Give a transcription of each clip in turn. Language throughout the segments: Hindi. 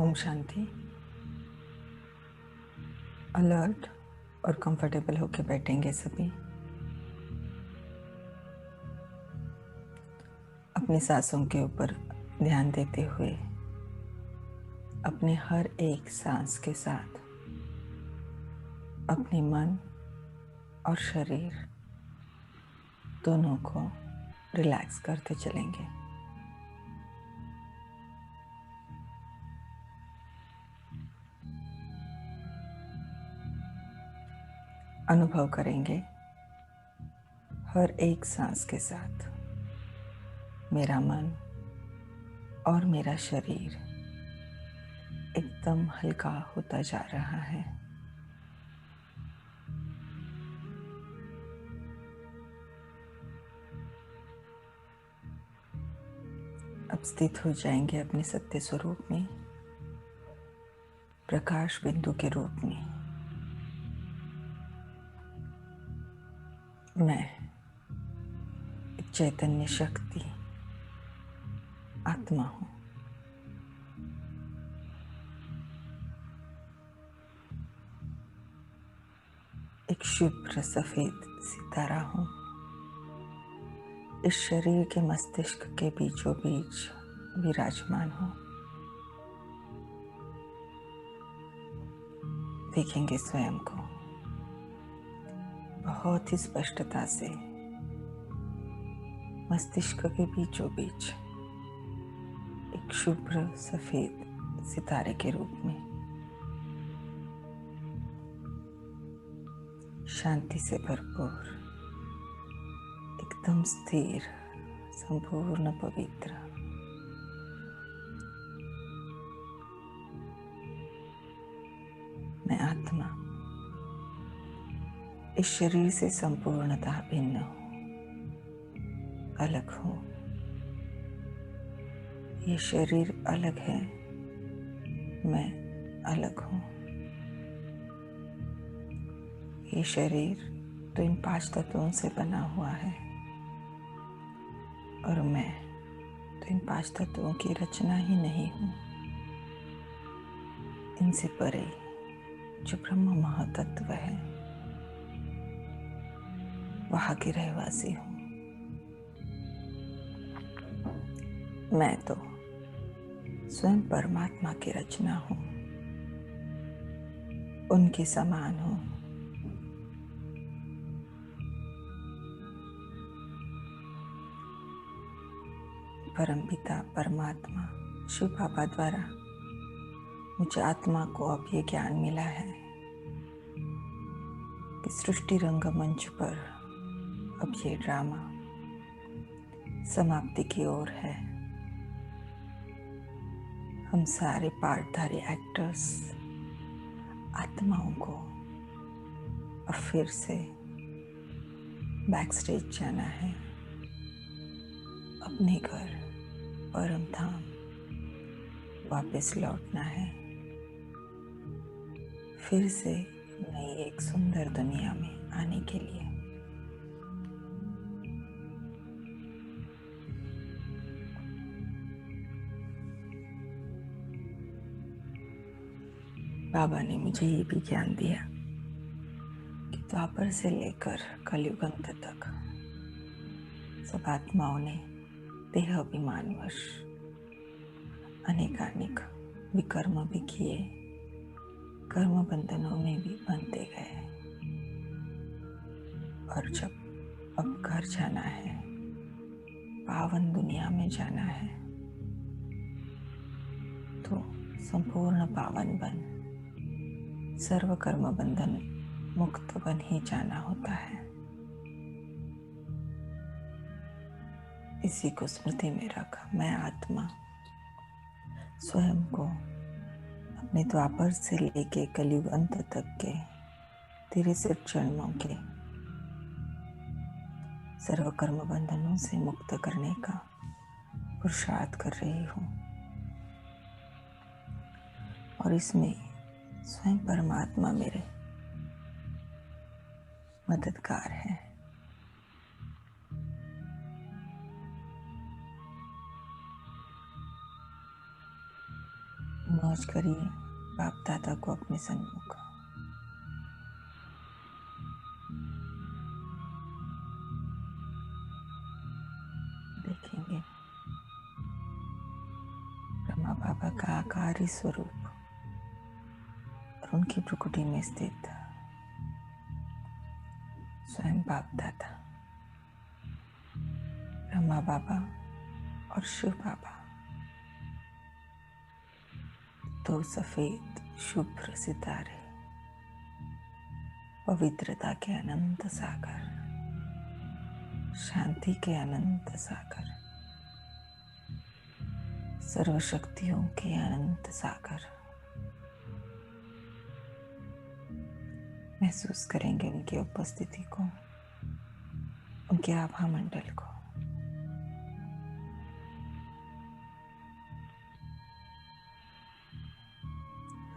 ओम शांति। अलर्ट और कंफर्टेबल होकर बैठेंगे सभी। अपनी सांसों के ऊपर ध्यान देते हुए अपने हर एक सांस के साथ अपने मन और शरीर दोनों को रिलैक्स करते चलेंगे। अनुभव करेंगे हर एक सांस के साथ मेरा मन और मेरा शरीर एकदम हल्का होता जा रहा है। अब स्थित हो जाएंगे अपने सत्य स्वरूप में, प्रकाश बिंदु के रूप में। मैं एक चैतन्य शक्ति आत्मा हूँ। एक शुभ्र सफेद सितारा हूँ। इस शरीर के मस्तिष्क के बीचों बीच विराजमान हूँ। देखेंगे स्वयं को बहुत ही स्पष्टता से मस्तिष्क के बीचों बीच एक शुभ्र सफेद सितारे के रूप में शांति से भरपूर, एकदम स्थिर, संपूर्ण पवित्र। मैं आत्मा इस शरीर से संपूर्णतः भिन्न हूँ, अलग हूँ। ये शरीर अलग है, मैं अलग हूँ। ये शरीर तो इन 5 तत्वों से बना हुआ है और मैं तो इन 5 तत्वों की रचना ही नहीं हूँ। इनसे परे जो ब्रह्म महातत्व है वहाँ की रहवासी हूँ। मैं तो स्वयं परमात्मा की रचना हूँ, उनके समान हूँ। परमपिता परमात्मा शिव बाबा द्वारा मुझे आत्मा को अब ये ज्ञान मिला है कि सृष्टि रंगमंच पर अब ये ड्रामा समाप्ति की ओर है। हम सारे पार्टधारी एक्टर्स आत्माओं को अब फिर से बैक स्टेज जाना है, अपने घर परम धाम वापस लौटना है, फिर से नई एक सुंदर दुनिया में आने के लिए। बाबा ने मुझे ये भी ज्ञान दिया कि द्वापर से लेकर कलयुग अंत तक सब आत्माओं ने देह अभिमानवश अनेकानेक विकर्म भी किए, कर्म बंधनों में भी बंधते गए। और जब अब घर जाना है, पावन दुनिया में जाना है, तो संपूर्ण पावन बन सर्व कर्म बंधन मुक्त बन ही जाना होता है। इसी को स्मृति में रख मैं आत्मा स्वयं को अपने द्वापर से लेके कलयुग अंत तक के 63 जन्मों के सर्व कर्म बंधनों से मुक्त करने का पुरुषार्थ कर रही हूँ। और इसमें स्वयं परमात्मा मेरे मददगार है। इमर्ज करिए बाप दादा को अपने सन्मुख। देखेंगे ब्रह्मा बाबा का आकारी स्वरूप और उनकी भ्रुकुटी में स्थित स्वयं बाप दादा ब्रह्मा बाबा और शिव बाबा, दो सफेद शुभ्र सितारे, पवित्रता के अनंत सागर, शांति के अनंत सागर, सर्वशक्तियों के अनंत सागर। महसूस करेंगे उनकी उपस्थिति को, उनके आभा मंडल को।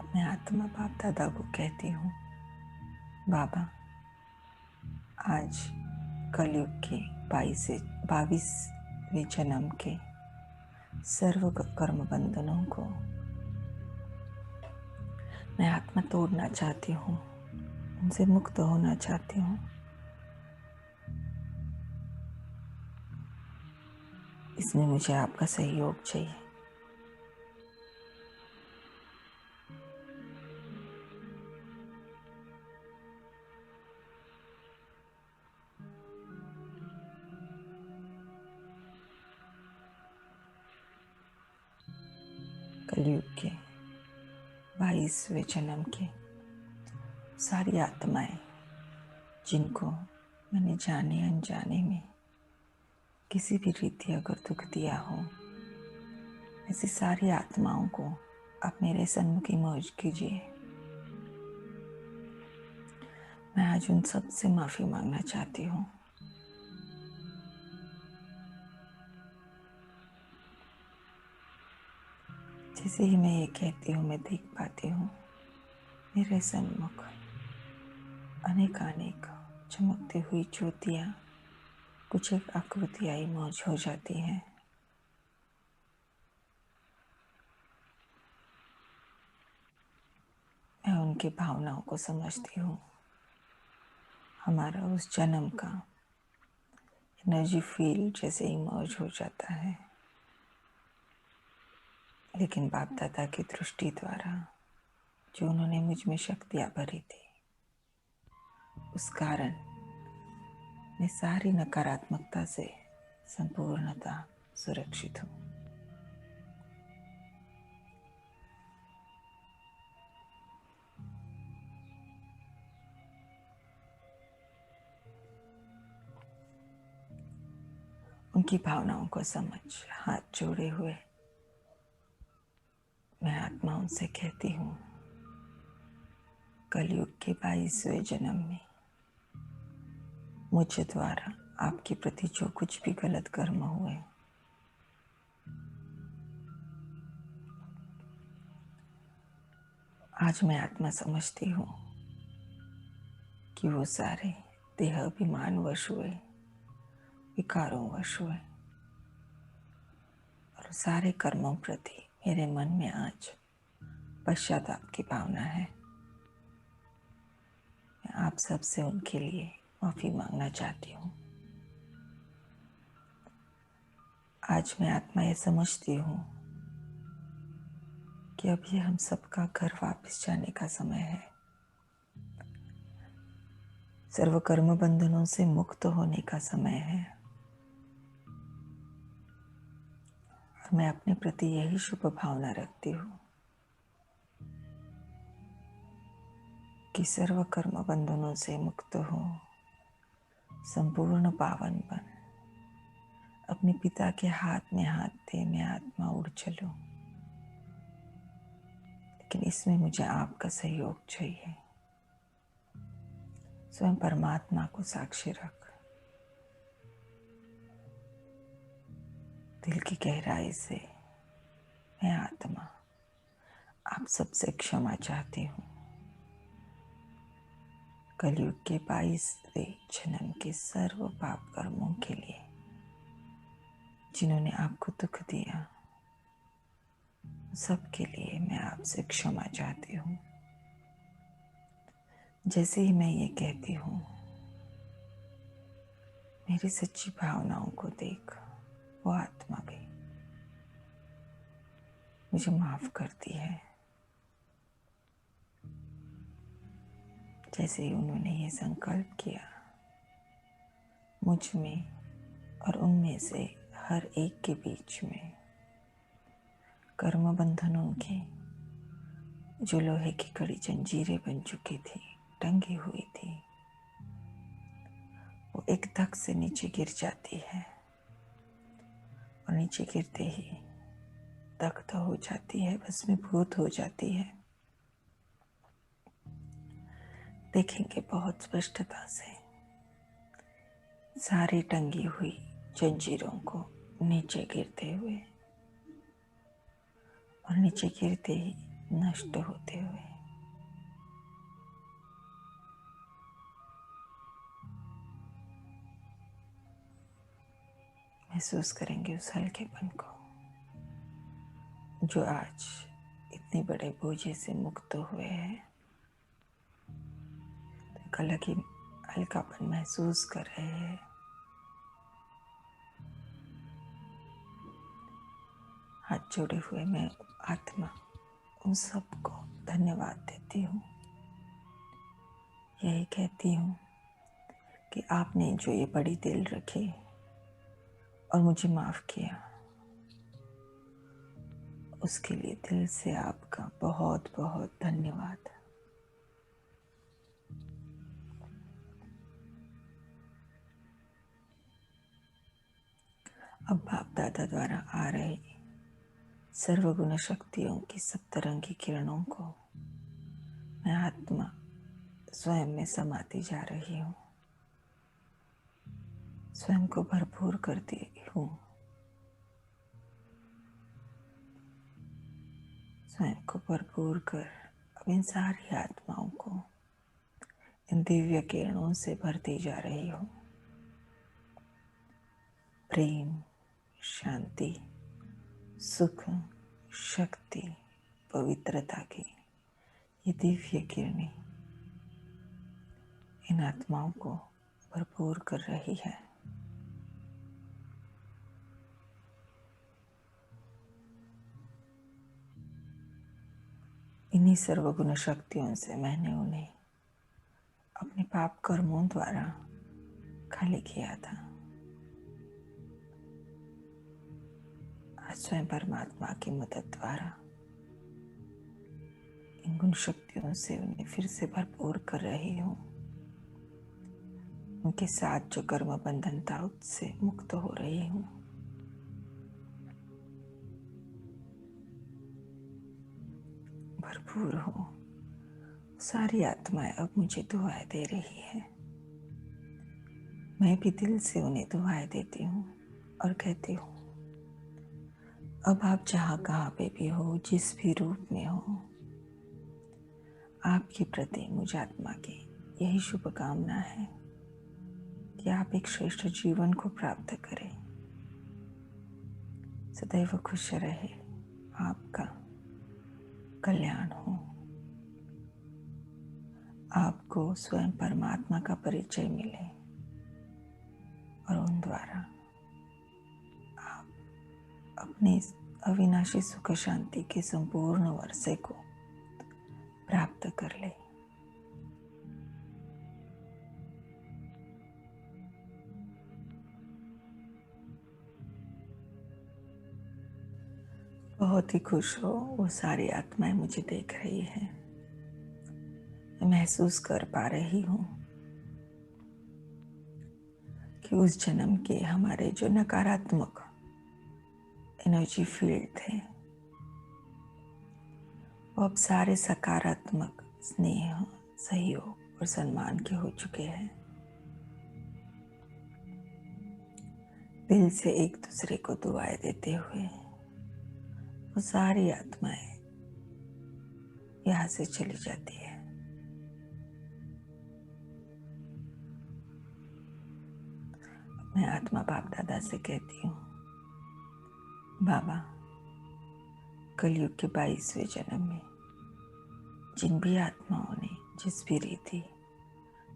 मैं आत्मा बाप दादा को कहती हूँ, बाबा आज कलयुग के 22वें जन्म के सर्व कर्म बंधनों को मैं आत्मा तोड़ना चाहती हूँ, उनसे मुक्त होना चाहती हूँ। इसमें मुझे आपका सहयोग चाहिए। कलयुग के 22वें जन्म की सारी आत्माएं जिनको मैंने जाने अनजाने में किसी भी रीति अगर दुख दिया हो, ऐसी सारी आत्माओं को आप मेरे सन्मुख इमर्ज कीजिए। मैं आज उन सब से माफी मांगना चाहती हूँ। जैसे ही मैं ये कहती हूँ, मैं देख पाती हूँ मेरे सन्मुख अनेक चमकती हुई ज्योतियाँ, कुछ एक आकृतियाँ इमर्ज हो जाती हैं। मैं उनकी भावनाओं को समझती हूँ। हमारा उस जन्म का एनर्जी फील्ड जैसे इमर्ज हो जाता है, लेकिन बाप दादा की दृष्टि द्वारा जो उन्होंने मुझ में शक्तियाँ भरी थी, उस कारण मैं सारी नकारात्मकता से संपूर्णतः सुरक्षित हूँ। उनकी भावनाओं को समझ हाथ जोड़े हुए मैं आत्मा उनसे कहती हूँ, कलयुग के 22वें जन्म में मुझ द्वारा आपके प्रति जो कुछ भी गलत कर्म हुए, आज मैं आत्मा समझती हूँ कि वो सारे देह अभिमान वश हुए, विकारों वश हुए, और सारे कर्मों प्रति मेरे मन में आज पश्चाताप की भावना है। मैं आप सबसे उनके लिए माफी मांगना चाहती हूँ। आज मैं आत्मा ये समझती हूँ कि अब ये हम सबका घर वापस जाने का समय है। सर्व कर्म बंधनों से मुक्त होने का समय है। और मैं अपने प्रति यही शुभ भावना रखती हूँ कि सर्व कर्म बंधनों से मुक्त हो, संपूर्ण पावन बन, अपने पिता के हाथ में हाथ दे मैं आत्मा उड़ चलूं। लेकिन इसमें मुझे आपका सहयोग चाहिए। स्वयं परमात्मा को साक्षी रख, दिल की गहराई से मैं आत्मा आप सबसे क्षमा चाहती हूँ। कलयुग के 22वें जन्म के सर्व पाप कर्मों के लिए जिन्होंने आपको दुख दिया, सबके लिए मैं आपसे क्षमा चाहती हूँ। जैसे ही मैं ये कहती हूँ, मेरी सच्ची भावनाओं को देख वो आत्मा भी मुझे माफ करती है। जैसे ही उन्होंने ये संकल्प किया, मुझ में और उनमें से हर एक के बीच में कर्म बंधनों की जो लोहे की कड़ी जंजीरें बन चुकी थी, टंगी हुई थी, वो एक धक से नीचे गिर जाती है और नीचे गिरते ही दग्ध हो जाती है, भस्मीभूत हो जाती है। देखेंगे बहुत स्पष्टता से सारी टंगी हुई जंजीरों को नीचे गिरते हुए और नीचे गिरते ही नष्ट होते हुए। महसूस करेंगे उस हल्केपन को जो आज इतने बड़े बोझे से मुक्त हुए हैं। एक अलग ही हल्कापन महसूस कर रहे हैं। हाथ जोड़े हुए मैं आत्मा उन सबको धन्यवाद देती हूँ। यही कहती हूँ कि आपने जो ये बड़ी दिल रखी और मुझे माफ किया, उसके लिए दिल से आपका बहुत बहुत धन्यवाद। अब बाप दादा द्वारा आ रही सर्वगुण शक्तियों की सप्तरंगी किरणों को मैं आत्मा स्वयं में समाती जा रही हूँ। स्वयं को भरपूर करती हूँ। स्वयं को भरपूर कर अब इन सारी आत्माओं को इन दिव्य किरणों से भरती जा रही हूँ। प्रेम, शांति, सुख, शक्ति, पवित्रता की ये दिव्य किरणें इन आत्माओं को भरपूर कर रही है। इन्हीं सर्वगुण शक्तियों से मैंने उन्हें अपने पाप कर्मों द्वारा खाली किया था। आज स्वयं परमात्मा की मदद द्वारा इन गुण शक्तियों से उन्हें फिर से भरपूर कर रही हूँ। उनके साथ जो कर्म बंधन था उससे मुक्त हो रही हूँ। भरपूर हो। सारी आत्माएं अब मुझे दुआएं दे रही है। मैं भी दिल से उन्हें दुआएं देती हूँ और कहती हूँ, अब आप जहाँ कहाँ पे भी हो, जिस भी रूप में हो, आपके प्रति मुझ आत्मा की यही शुभकामना है कि आप एक श्रेष्ठ जीवन को प्राप्त करें, सदैव खुश रहे, आपका कल्याण हो, आपको स्वयं परमात्मा का परिचय मिले और उन द्वारा आप अपने अविनाशी सुख शांति के संपूर्ण वर्षे को प्राप्त कर ले। बहुत ही खुश हो। वो सारी आत्माएं मुझे देख रही हैं। मैं महसूस कर पा रही हूँ कि उस जन्म के हमारे जो नकारात्मक एनर्जी फील्ड थे, वो अब सारे सकारात्मक स्नेह, सहयोग और सम्मान के हो चुके हैं। दिल से एक दूसरे को दुआएं देते हुए वो सारी आत्माएं यहाँ से चली जाती है। मैं आत्मा बाप दादा से कहती हूँ, बाबा कलयुग के 22वें जन्म में जिन भी आत्माओं ने जिस भी रीति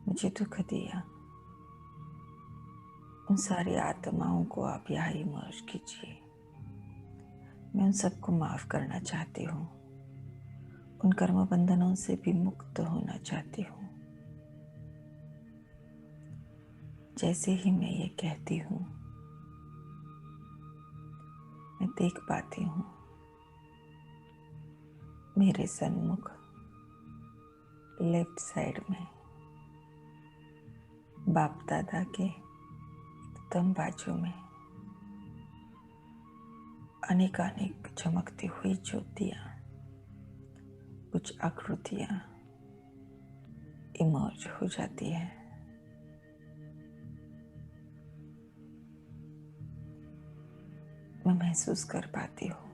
मुझे दुख दिया, उन सारी आत्माओं को आप यहाँ ही मर्ज कीजिए। मैं उन सबको माफ करना चाहती हूँ, उन कर्म बंधनों से भी मुक्त होना चाहती हूँ। जैसे ही मैं ये कहती हूँ, मैं देख पाती हूँ मेरे सन्मुख लेफ्ट साइड में बाप दादा के एकदम बाजू में अनेकानेक चमकती हुई ज्योतियाँ, कुछ आकृतियाँ इमर्ज हो जाती है। मैं महसूस कर पाती हूँ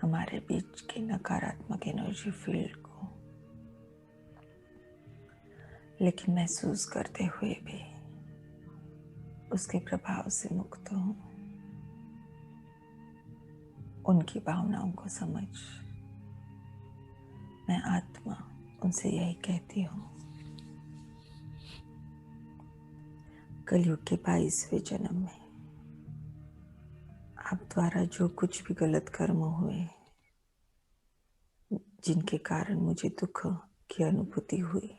हमारे बीच के नकारात्मक एनर्जी फील्ड को, लेकिन महसूस करते हुए भी उसके प्रभाव से मुक्त हूँ। उनकी भावनाओं को समझ मैं आत्मा उनसे यही कहती हूँ, कलयुग के 22वें जन्म में आप द्वारा जो कुछ भी गलत कर्म हुए, जिनके कारण मुझे दुख की अनुभूति हुई,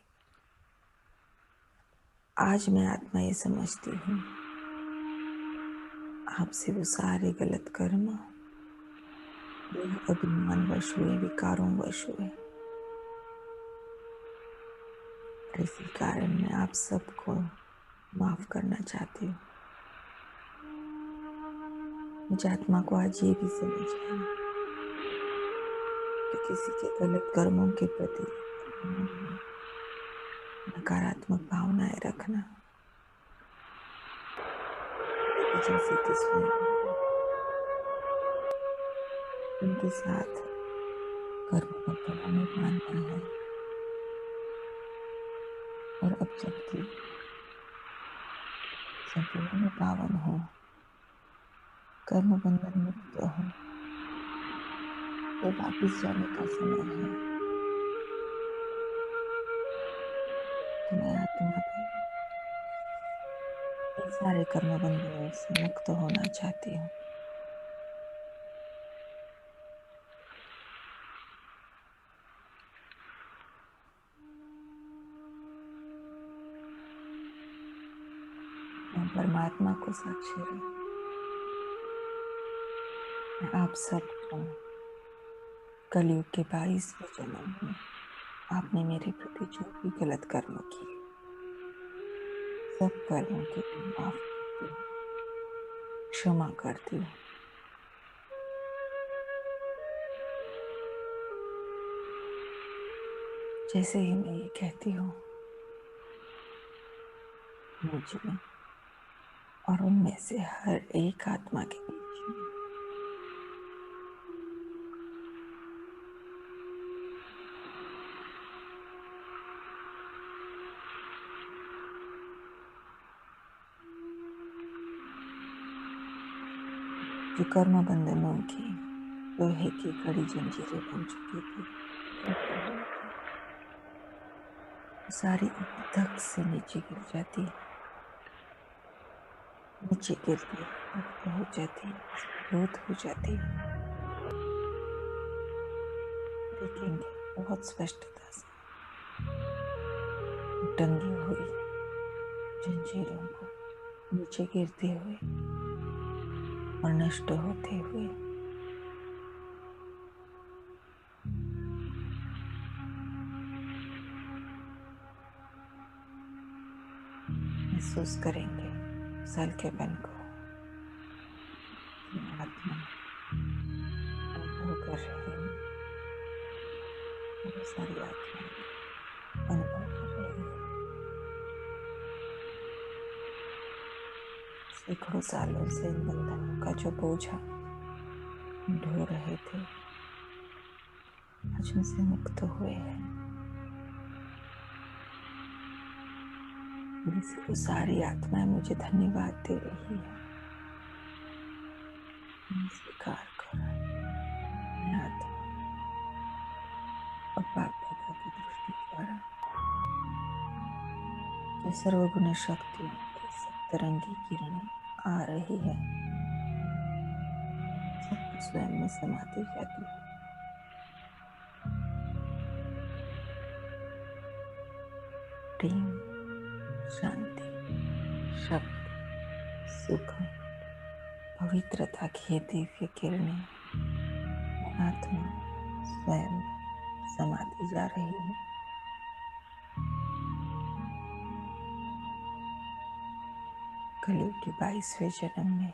आज मैं आत्मा ये समझती हूँ आपसे वो सारे गलत कर्म अभिमान वश हुए, विकारों वश हुए। इसी कारण मैं आप सबको माफ करना चाहती हूँ। मुझे आत्मा को आज ये भी समझ आया कि किसी के गलत कर्मों के प्रति नकारात्मक भावनाएं रखना जैसे कि स्वयं उनके साथ कर्म बंधनों में बांधना है। और अब जबकि संपूर्ण पावन हो, कर्म बंधन मुक्त हो, तो वापिस जाने का समय है। तो मैं आत्मा भी इन सारे कर्म बंधनों से मुक्त होना चाहती हूँ। मैं परमात्मा को साक्षी रख, मैं आप सबको कलयुग के 22वें जन्म में आपने मेरे प्रति जो भी गलत कर्म किए, सब कर्मों के लिए माफ करती हूँ, क्षमा करती हूँ। जैसे ही मैं ये कहती हूँ, मुझ में और उनमें से हर एक आत्मा के बीच में जो कर्म बंधनों की लोहे की कड़ी जंजीरें बन चुकी थी, सारी धक से नीचे गिर जाती है, नीचे गिरती है, मुक्त हो जाती है, स्फुट हो जाती है। देखेंगे बहुत स्पष्टता से टंगी हुई जंजीरों को नीचे गिरते हुए और नष्ट होते हुए महसूस करेंगे उस हल्केपन को। आत्मा अनुभव कर रही है, बहुत सारी आत्मा अनुभव कर रही है। सैकड़ों सालों से इन बंधनों का जो बोझा ढो रहे थे, आज उनसे मुक्त हुए हैं। वो सारी आत्माएं मुझे धन्यवाद दे रही है। मैं स्वीकार कर सर्वगुण शक्तियों की सप्तरंगी किरणें आ रही है, सब कुछ स्वयं में समाती जाती है। प्रेम, शांति, शक्ति, सुख, पवित्रता की ये दिव्य किरणें आत्मा स्वयं समाती जा रही है। कलयुग के 22वें जन्म में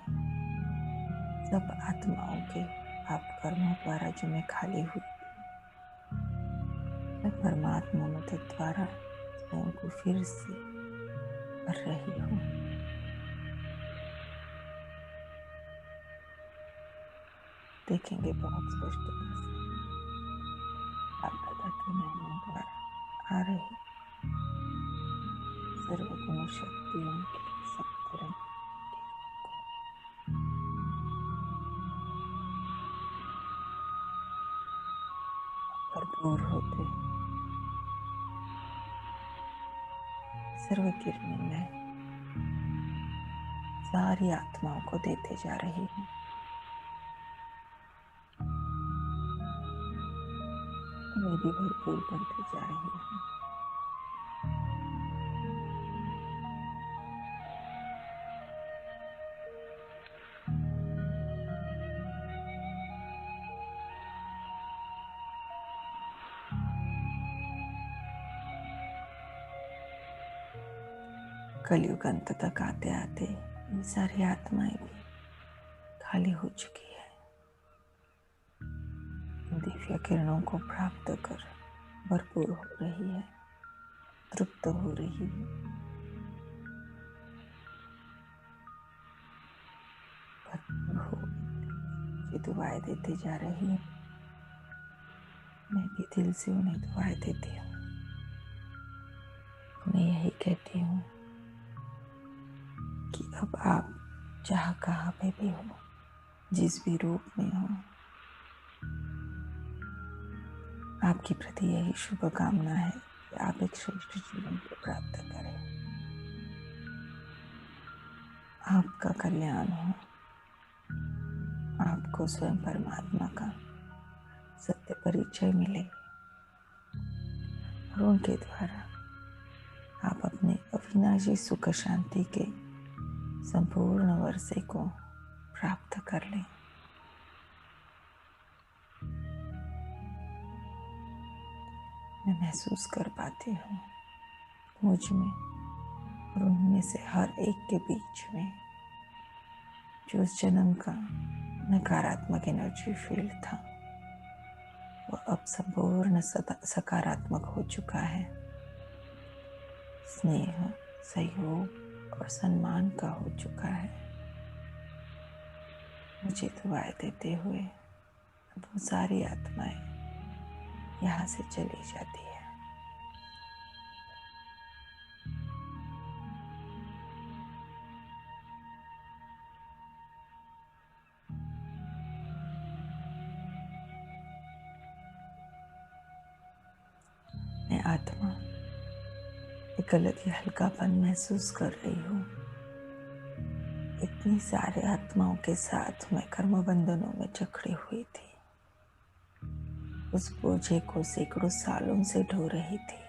सब आत्माओं के पाप कर्मों द्वारा जो मैं खाली हुई थी, मैं परमात्मा मदद द्वारा स्वयं को फिर से भर रही हूँ। देखेंगे बहुत स्पष्टता से बाप दादा के नामों द्वारा आ रही सर्वगुण शक्तियों के सप्तरंग भरपूर होते सर्व किरणें मैं सारी आत्माओं को देते जा रही हूँ। मैं भी भरपूर बनते जा रही हूँ। कलयुग अंत तक आते आते ये सारी आत्माएं भी खाली हो चुकी है। दिव्य किरणों को प्राप्त कर भरपूर हो रही है, तृप्त हो रही है। भरपूर हो ये दुआएं देती जा रही है। मैं भी दिल से उन्हें दुआएं देती हूँ। मैं यही कहती हूँ कि अब आप चाहे कहाँ पे भी हो, जिस भी रूप में हो, आपके प्रति यही शुभकामना है कि आप एक श्रेष्ठ जीवन को प्राप्त करें। आपका कल्याण हो, आपको स्वयं परमात्मा का सत्य परिचय मिले और उनके द्वारा आप अपने अविनाशी सुख शांति के संपूर्ण वर्षे को प्राप्त कर लें। मैं महसूस कर पाती हूँ मुझ में और उनमें से हर एक के बीच में जो उस जन्म का नकारात्मक एनर्जी फील्ड था, वो अब संपूर्ण सकारात्मक हो चुका है। स्नेह, सहयोग और सम्मान का हो चुका है। मुझे दुआएं देते हुए अब वो सारी आत्माएं यहाँ से चली जाती है। मैं आत्मा एक अलग ही हल्कापन महसूस कर रही हूँ। इतनी सारे आत्माओं के साथ मैं कर्म बंधनों में जकड़ी हुई थी। उस बोझे को सैकड़ों सालों से ढो रही थी।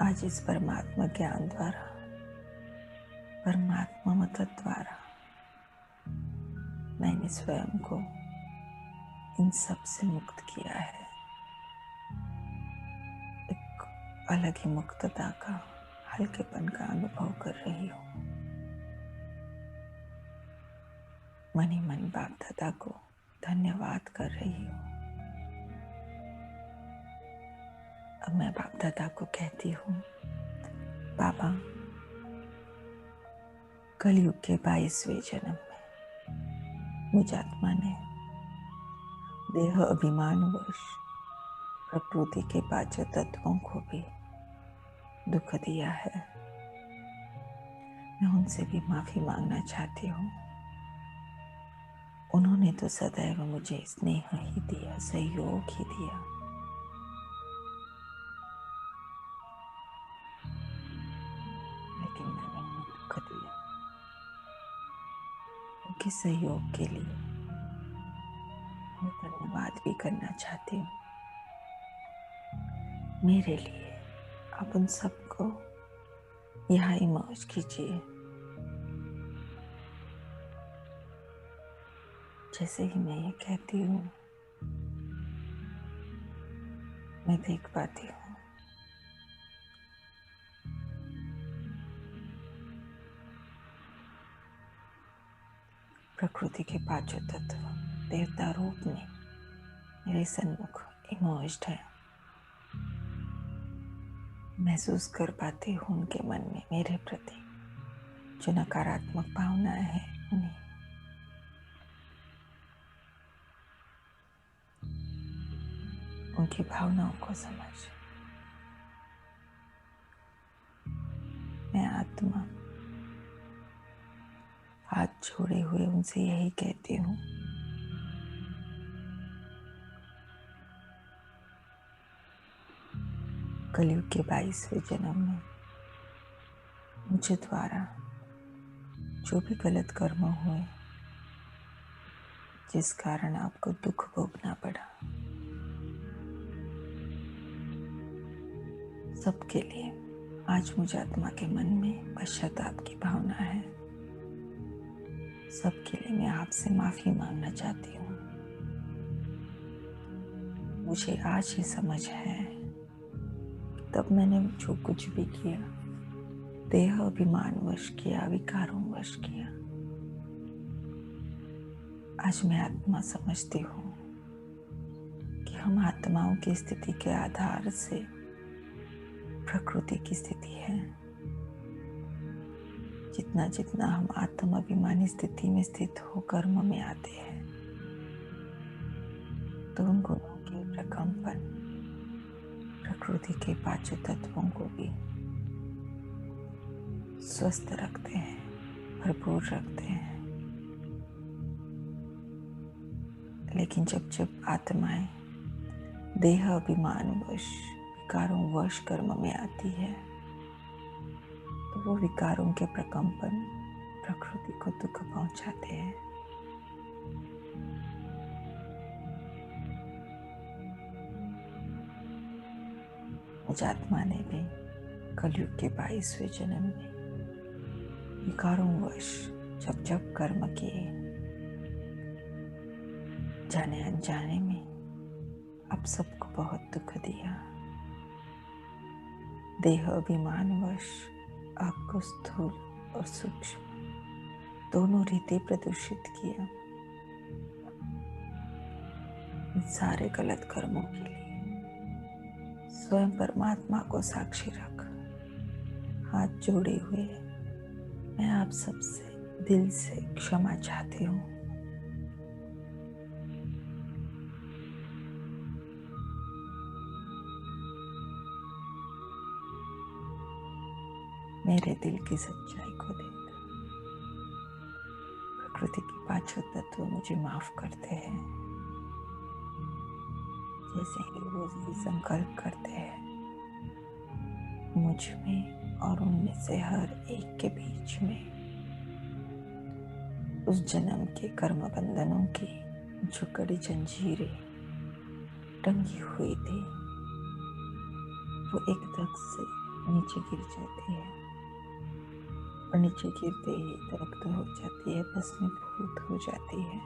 आज इस परमात्मा ज्ञान द्वारा, परमात्मा मदद द्वारा मैंने स्वयं को इन सब से मुक्त किया है। एक अलग ही मुक्तता का, हल्केपन का अनुभव कर रही हूँ। मन ही मन बाप दादा को धन्यवाद कर रही हूँ। अब मैं बाप दादा को कहती हूँ, बाबा, कलयुग के 22वें जन्म में मुझ आत्मा ने देह अभिमानवश प्रकृति के 5 तत्वों को भी दुख दिया है। मैं उनसे भी माफी मांगना चाहती हूँ। उन्होंने तो सदैव मुझे स्नेह ही दिया, सहयोग ही दिया। आपके सहयोग के लिए मैं धन्यवाद भी करना चाहती हूँ। मेरे लिए आप उन सबको यहाँ इमर्ज कीजिए। जैसे ही मैं ये कहती हूँ मैं देख पाती हूँ प्रकृति के पांचों तत्व देवता रूप में मेरे सन्मुख इमर्ज्ड है। महसूस कर पाती हूँ उनके मन में मेरे प्रति जो नकारात्मक भावनाएं हैं उन्हें उनकी भावनाओं को समझ मैं आत्मा हाथ जोड़े हुए उनसे यही कहती हूँ, कलयुग के 22वें जन्म में मुझे द्वारा जो भी गलत कर्म हुए जिस कारण आपको दुख भोगना पड़ा, सबके लिए आज मुझे आत्मा के मन में पश्चाताप की भावना है। सबके लिए मैं आपसे माफी मांगना चाहती हूँ। मुझे आज ये समझ है तब मैंने जो कुछ भी किया देह अभिमानवश किया, विकारों वश किया। आज मैं आत्मा समझती हूँ कि हम आत्माओं की स्थिति के आधार से प्रकृति की स्थिति है। जितना जितना हम आत्म अभिमानी स्थिति में स्थित हो कर्म में आते हैं तो उन गुणों के प्रकंपन प्रकृति के पांचों तत्वों को भी स्वस्थ रखते हैं, भरपूर रखते हैं। लेकिन जब जब आत्माएं देह अभिमान वश विकारों वश कर्म में आती है तो वो विकारों के प्रकंपन प्रकृति को दुख पहुंचाते हैं। मुझ आत्मा ने भी कलयुग के 22वें जन्म में विकारों वश जब जब कर्म किए, जाने अनजाने में आप सबको बहुत दुख दिया। देह अभिमान वश आपको स्थूल और सूक्ष्म दोनों रीति प्रदूषित किया। इन सारे गलत कर्मों के लिए स्वयं परमात्मा को साक्षी रख हाथ जोड़े हुए मैं आप सबसे दिल से क्षमा चाहती हूँ। मेरे दिल की सच्चाई को देख प्रकृति के पांचों तत्व मुझे माफ करते हैं। जैसे ही वो संकल्प करते हैं मुझ में और उनमें से हर एक के बीच में उस जन्म के कर्म बंधनों की जो कड़ी जंजीरें टंगी हुई थी वो एक धक से नीचे गिर जाती है और नीचे गिरते ही दग्ध हो जाती है, भस्मीभूत हो जाती है।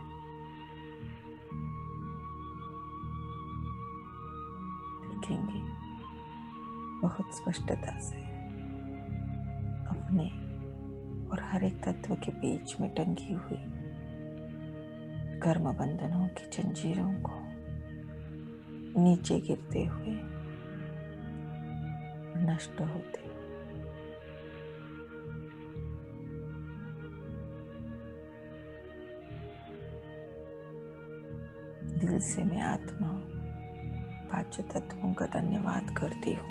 देखेंगे बहुत स्पष्टता से अपने और हर एक तत्व के बीच में टंगी हुई कर्म बंधनों की जंजीरों को नीचे गिरते हुए नष्ट होते। दिल से मैं आत्मा पांचों तत्वों का धन्यवाद करती हूँ।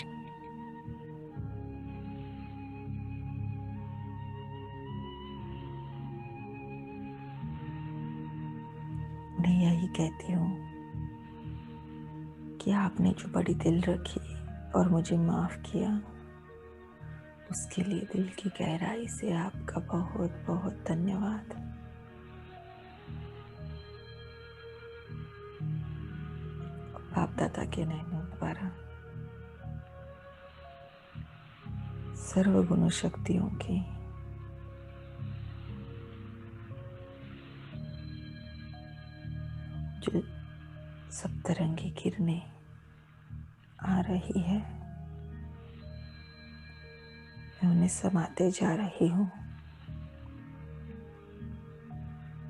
मैं यही कहती हूँ कि आपने जो बड़ी दिल रखी और मुझे माफ किया उसके लिए दिल की गहराई से आपका बहुत बहुत धन्यवाद। बाप दादा के नैनों द्वारा सर्वगुण शक्तियों की जो सप्तरंगी किरणें आ रही है, मैं उन्हें समाते जा रही हूँ।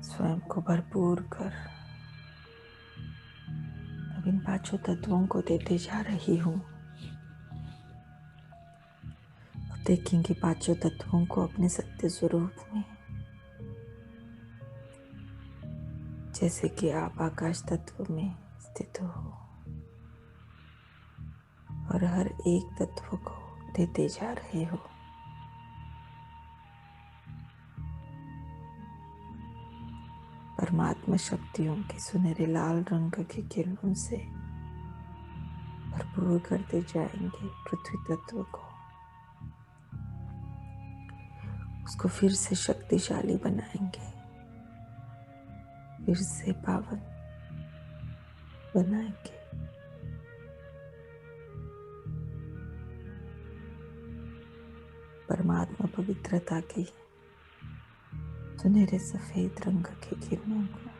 स्वयं को भरपूर कर अब इन पांचों तत्वों को देते जा रही हूँ। अब देखेंगे पांचों तत्वों को अपने सत्य स्वरूप में, जैसे कि आप आकाश तत्व में स्थित हो और हर एक तत्व को देते जा रहे हो। परमात्मा शक्तियों के सुनहरे लाल रंग की किरणों से भरपूर करते जाएंगे पृथ्वी तत्व को, उसको फिर से शक्तिशाली बनाएंगे, फिर से पावन बनाएंगे। परमात्मा पवित्रता की सुनहरे सफेद रंग की किरणों को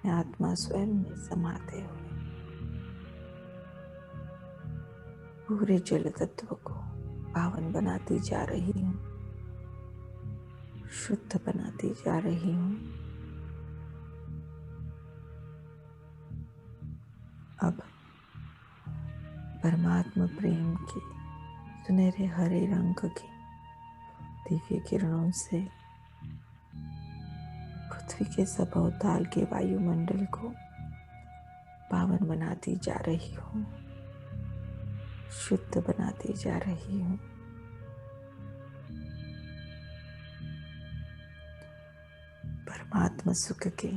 मैं आत्मा स्वयं में समाते हुए पूरे जल तत्व को पावन बनाती जा रही हूँ, शुद्ध बनाती जा रही हूँ। अब परमात्मा प्रेम की सुनहरे हरे रंग की दिव्य किरणों से पृथ्वी के सब अवताल के वायुमंडल को पावन बनाती जा रही हूँ, शुद्ध बनाती जा रही हूँ। परमात्मा सुख के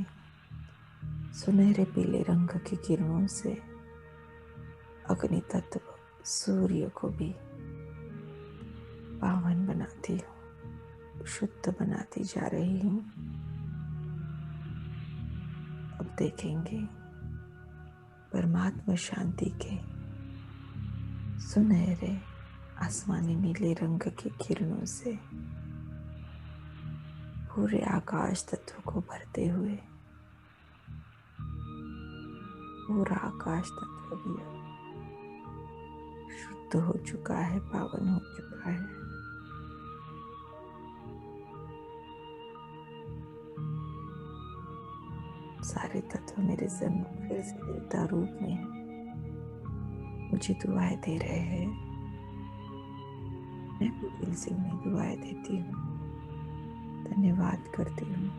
सुनहरे पीले रंग की किरणों से अग्नि तत्व सूर्य को भी पावन बनाती हूँ, शुद्ध बनाती जा रही हूँ। अब देखेंगे परमात्मा शांति के सुनहरे आसमानी नीले रंग की किरणों से पूरे आकाश तत्व को भरते हुए पूरा आकाश तत्व भी शुद्ध हो चुका है, पावन हो चुका है। सारे तत्व मेरे सन्मुख फिर से देवता रूप में मुझे दुआएं दे रहे हैं। मैं भी दिल से उन्हें दुआएं देती हूँ, धन्यवाद करती हूँ।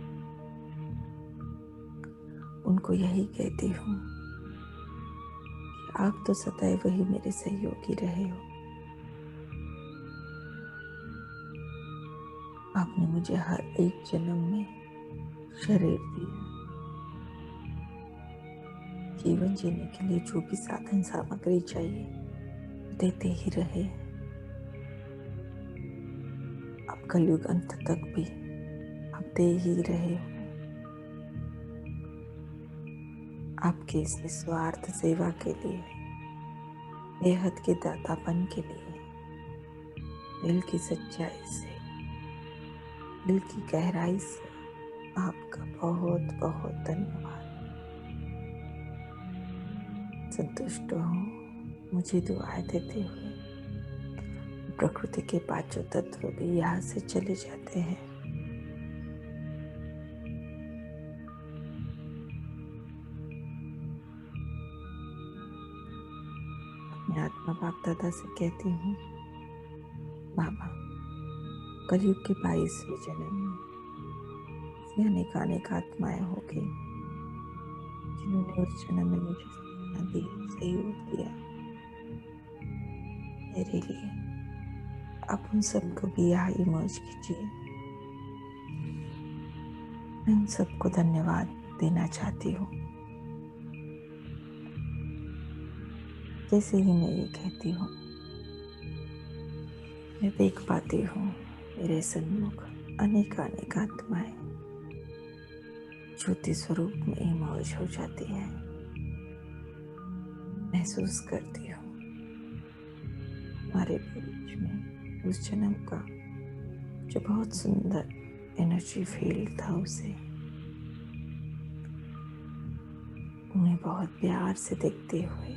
उनको यही कहती हूँ कि आप तो सदैव ही मेरे सहयोगी रहे हो। आपने मुझे हर एक जन्म में शरीर दिया, जीवन जीने के लिए जो भी साधन सामग्री चाहिए देते ही रहे। अब कलयुग अंत तक भी आप दे ही रहे हो। आपके इस निस्वार्थ सेवा के लिए, बेहद के दातापन के लिए, दिल की सच्चाई से, दिल की गहराई से आपका बहुत बहुत धन्यवाद। संतुष्ट हो मुझे दुआएं देते हुए। प्रकृति के पांचों तत्व भी यहाँ से चले जाते हैं। अपने आत्मा बाप दादा से कहती हूँ, बाबा कलयुग के 22वें जन्म में अनेक अनेक आत्माएं होगी जिन्होंने उस जन्म में मुझे सहयोग दिया मेरे लिए। आप उन सबको भी यहाँ इमर्ज कीजिए। मैं उन सबको धन्यवाद देना चाहती हूँ। जैसे ही मैं ये कहती हूँ, मैं देख पाती हूँ मेरे सन्मुख अनेक अनेक आत्माएं ज्योति स्वरूप में इमर्ज हो जाती हैं। महसूस करती हूँ हमारे बीच में उस जन्म का जो बहुत सुंदर एनर्जी फील्ड था, उसे उन्हें बहुत प्यार से देखते हुए,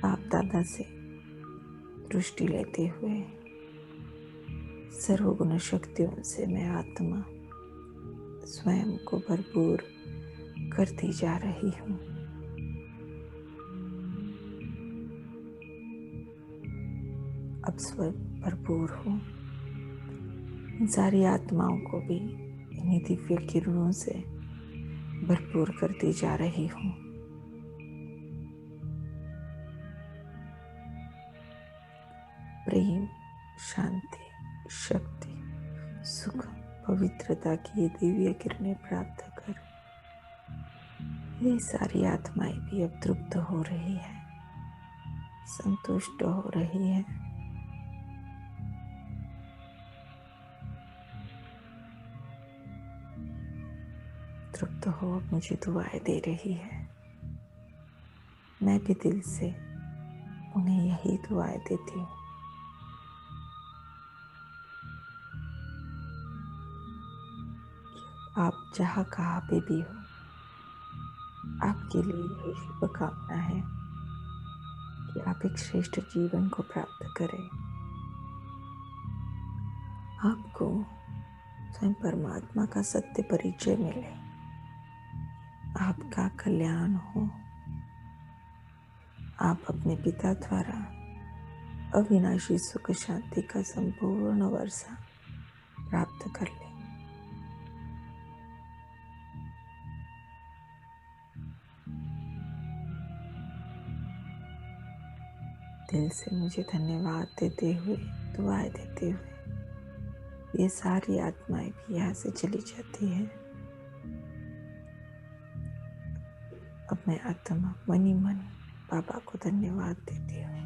बाप दादा से दृष्टि लेते हुए, सर्वगुण शक्तियों से मैं आत्मा स्वयं को भरपूर करती जा रही हूँ। अब स्वयं भरपूर हूँ। इन सारी आत्माओं को भी इन्हीं दिव्य किरणों से भरपूर करती जा रही हूँ। प्रेम, शांति, शक्ति, सुख, पवित्रता की ये दिव्य किरणें प्राप्त कर ये सारी आत्माएं भी अब तृप्त हो रही है, संतुष्ट हो रही है। तृप्त हो मुझे दुआएं दे रही है। मैं भी दिल से उन्हें यही दुआएं देती हूँ। आप जहाँ कहाँ पे भी हो, आपके लिए यही शुभकामना है कि आप एक श्रेष्ठ जीवन को प्राप्त करें। आपको स्वयं परमात्मा का सत्य परिचय मिले, आपका कल्याण हो, आप अपने पिता द्वारा अविनाशी सुख शांति का संपूर्ण वर्षा प्राप्त कर लें। दिल से मुझे धन्यवाद देते हुए, दुआएं देते हुए ये सारी आत्माएं भी यहाँ से चली जाती है। अब मैं आत्मा मनी मन बाबा को धन्यवाद देती हूँ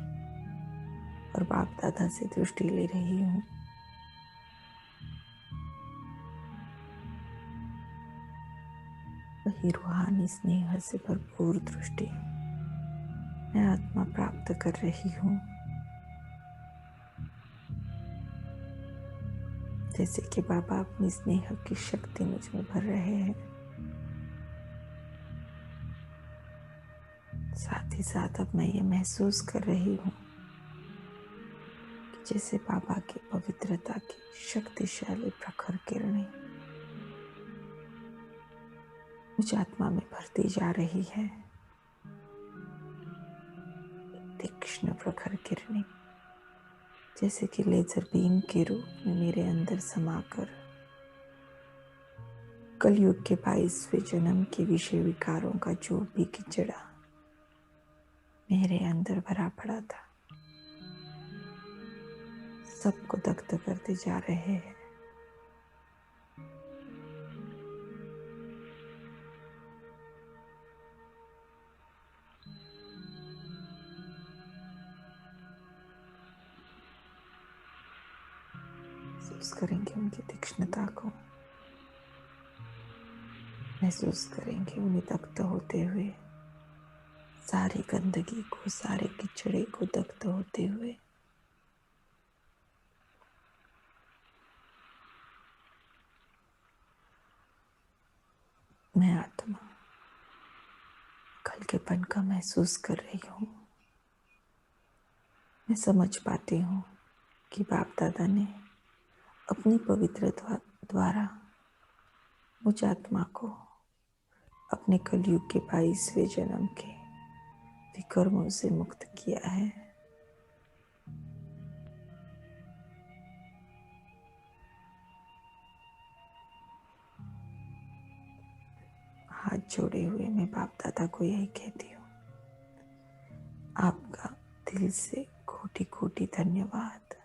और बाप दादा से दृष्टि ले रही हूँ। वही रूहानी स्नेह से भरपूर दृष्टि मैं आत्मा प्राप्त कर रही हूँ। जैसे कि बाबा अपनी स्नेह की शक्ति मुझ में भर रहे हैं, साथ ही साथ अब मैं ये महसूस कर रही हूँ कि जैसे बाबा की पवित्रता की शक्तिशाली प्रखर किरणें मुझ आत्मा में भरती जा रही है। तीक्ष्ण प्रखर किरणें जैसे कि लेजर बीम के रूप में मेरे अंदर समाकर कलयुग के 22वें जन्म के विषय विकारों का जो भी कीचड़ा मेरे अंदर भरा पड़ा था, सबको दग्ध करते जा रहे हैं। महसूस करेंगे उनकी तीक्ष्णता को, महसूस करेंगे उन्हें दग्ध होते हुए, सारी गंदगी को, सारे कीचड़े को दग्ध होते हुए। मैं आत्मा हल्केपन का महसूस कर रही हूँ। मैं समझ पाती हूँ कि बाप दादा ने अपनी पवित्र द्वारा मुझ आत्मा को अपने कलयुग के 22वें जन्म के विकर्मों से मुक्त किया है। हाथ जोड़े हुए मैं बाप दादा को यही कहती हूँ, आपका दिल से कोटि कोटि धन्यवाद।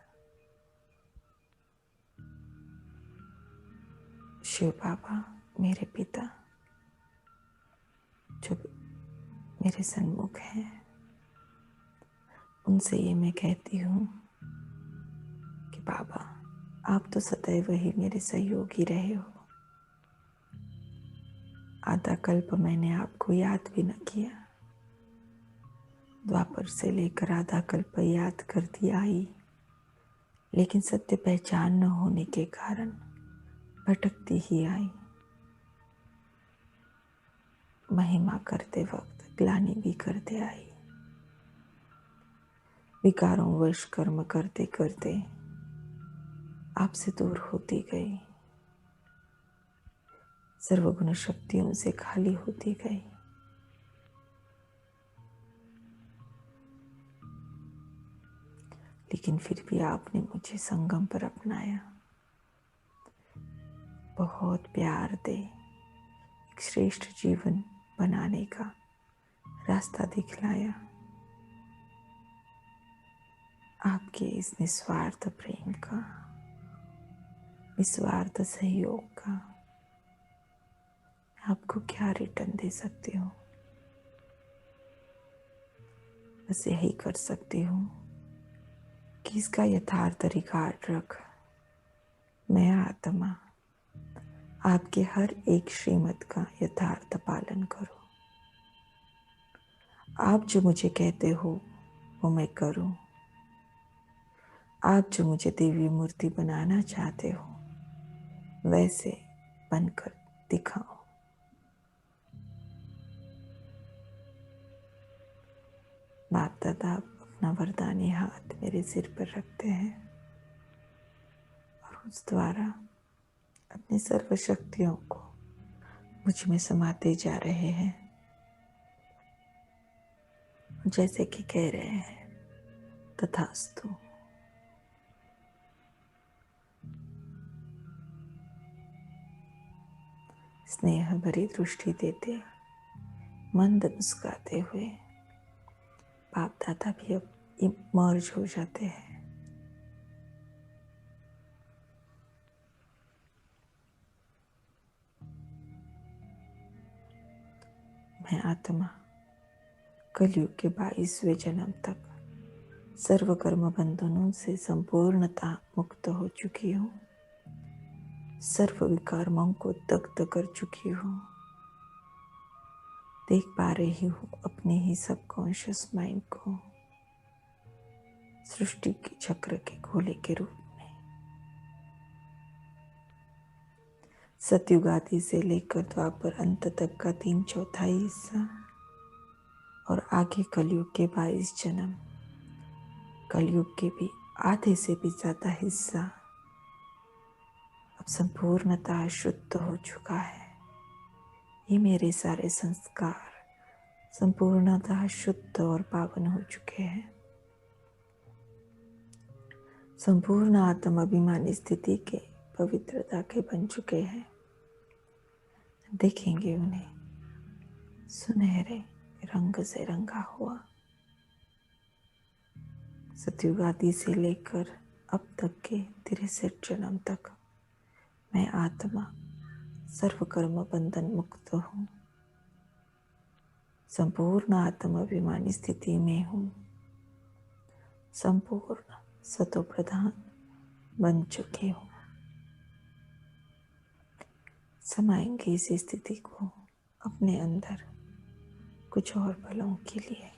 शिव बाबा मेरे पिता जो मेरे सन्मुख हैं, उनसे ये मैं कहती हूँ कि बाबा आप तो सदैव ही मेरे सहयोगी रहे हो। आधा कल्प मैंने आपको याद भी न किया, द्वापर से लेकर आधा कल्प याद करती आई, लेकिन सत्य पहचान न होने के कारण भटकती ही आई। महिमा करते वक्त ग्लानि भी करते आई। विकारों वश कर्म करते करते आपसे दूर होती गई, सर्वगुण शक्तियों से खाली होती गई। लेकिन फिर भी आपने मुझे संगम पर अपनाया, बहुत प्यार दे एक श्रेष्ठ जीवन बनाने का रास्ता दिखलाया। आपके इस निस्वार्थ प्रेम का, निस्वार्थ सहयोग का आपको क्या रिटर्न दे सकती हूँ? बस यही कर सकती हूँ कि इसका यथार्थ रिकॉर्ड रख मैं आत्मा आपके हर एक श्रीमत का यथार्थ पालन करूं। आप जो मुझे कहते हो वो मैं करूं। आप जो मुझे दिव्य मूर्ति बनाना चाहते हो वैसे बनकर दिखाओ। बाप दादा अपना वरदानी हाथ मेरे सिर पर रखते हैं और उस द्वारा अपनी सर्व शक्तियों को मुझ में समाते जा रहे हैं। जैसे कि कह रहे हैं तथास्तु। स्नेह भरी दृष्टि देते, मंद मुस्कुराते हुए बाप दादा भी अब मर्ज हो जाते हैं। मैं आत्मा कलयुग के 22वें जन्म तक सर्व कर्म बंधनों से संपूर्णता मुक्त हो चुकी हूँ। सर्व विकर्मों को दग्ध कर चुकी हूँ। देख पा रही हूँ अपने ही सबकॉन्शियस माइंड को सृष्टि के चक्र के गोले के रूप में। सतयुग आदि से लेकर द्वापर अंत तक का 3/4 हिस्सा और आगे कलयुग के 22 जन्म, कलयुग के भी आधे से भी ज्यादा हिस्सा अब संपूर्णतः शुद्ध हो चुका है। ये मेरे सारे संस्कार संपूर्णतः शुद्ध और पावन हो चुके हैं। संपूर्ण आत्म अभिमानी स्थिति के पवित्रता के बन चुके हैं। देखेंगे उन्हें सुनहरे रंग से रंगा हुआ। सतयुग आदि से लेकर अब तक के 63 जन्म तक मैं आत्मा सर्व कर्म बंधन मुक्त हूँ। संपूर्ण आत्म अभिमानी स्थिति में हूँ। संपूर्ण सतो प्रधान बन चुकी हूँ। समाएंगे इस स्थिति को अपने अंदर कुछ और पलों के लिए।